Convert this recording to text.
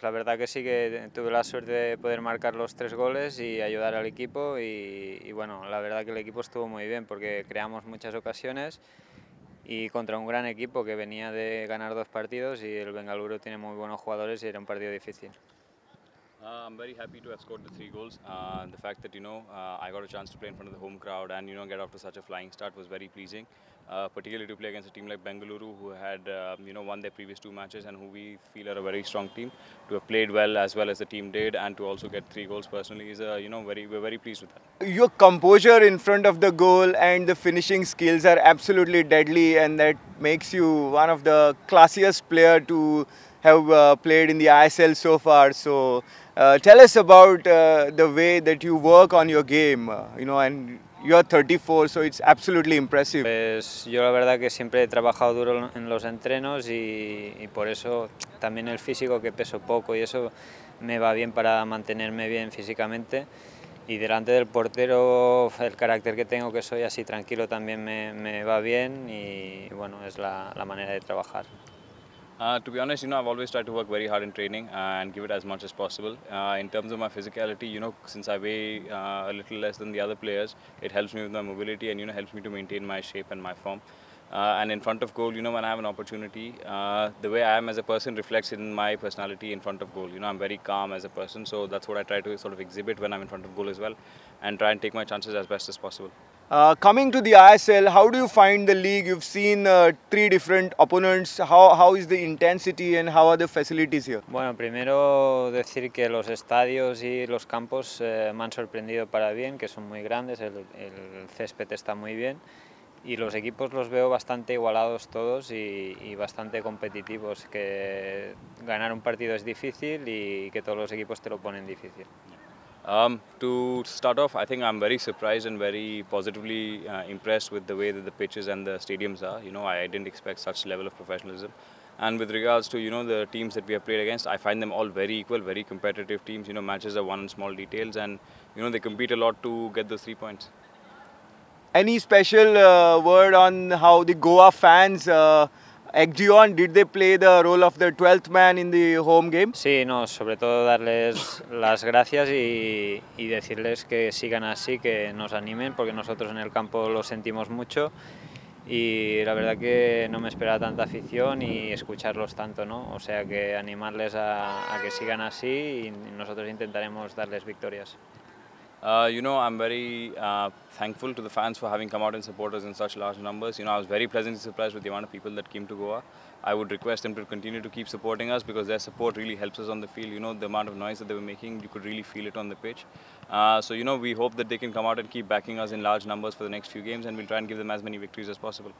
la verdad que sí que tuve la suerte de poder marcar los 3 goles y ayudar al equipo y bueno, la verdad que el equipo estuvo muy bien porque creamos muchas ocasiones y contra un gran equipo que venía de ganar 2 partidos y el Bengaluru tiene muy buenos jugadores y era un partido difícil. I'm very happy to have scored the 3 goals. The fact that I got a chance to play in front of the home crowd and get off to such a flying start was very pleasing. Particularly to play against a team like Bengaluru, who had won their previous 2 matches and who we feel are a very strong team. To have played well as the team did, and to also get 3 goals personally is we're very pleased with that. Your composure in front of the goal and the finishing skills are absolutely deadly, and that makes you one of the classiest player to have played in the ISL so far. So tell us about the way that you work on your game, and you're 34, so it's absolutely impressive. Pues yo la verdad que siempre he trabajado duro en los entrenos y por eso también el físico, que peso poco y eso me va bien para mantenerme bien físicamente. Y delante del portero el carácter que tengo, que soy así tranquilo, también me va bien y bueno, es la manera de trabajar. To be honest, I've always tried to work very hard in training and give it as much as possible. In terms of my physicality, since I weigh a little less than the other players, it helps me with my mobility and helps me to maintain my shape and my form. And in front of goal, when I have an opportunity, the way I am as a person reflects in my personality in front of goal. I'm very calm as a person, so that's what I try to sort of exhibit when I'm in front of goal as well, and try and take my chances as best as possible. Coming to the ISL, how do you find the league? You've seen 3 different opponents. How is the intensity and how are the facilities here? Bueno, primero decir que los estadios y los campos me han sorprendido para bien, que son muy grandes, el césped está muy bien y los equipos los veo bastante igualados todos y bastante competitivos, que ganar un partido es difícil y que todos los equipos te lo ponen difícil. To start off, I think I'm very surprised and very positively impressed with the way that the pitches and the stadiums are. I didn't expect such level of professionalism. And with regards to the teams that we have played against, I find them all very equal, very competitive teams. Matches are won in small details, and they compete a lot to get those 3 points. Any special word on how the Goa fans egged you on? Did they play the role of the 12th man in the home game? Sí, no, sobre todo darles las gracias y decirles que sigan así, que nos animen, porque nosotros en el campo lo sentimos mucho y la verdad que no me esperaba tanta afición y escucharlos tanto, ¿no? O sea que animarles a que sigan así y nosotros intentaremos darles victorias. I'm very thankful to the fans for having come out and support us in such large numbers. I was very pleasantly surprised with the amount of people that came to Goa. I would request them to continue to keep supporting us because their support really helps us on the field. The amount of noise that they were making, you could really feel it on the pitch. So we hope that they can come out and keep backing us in large numbers for the next few games, and we'll try and give them as many victories as possible.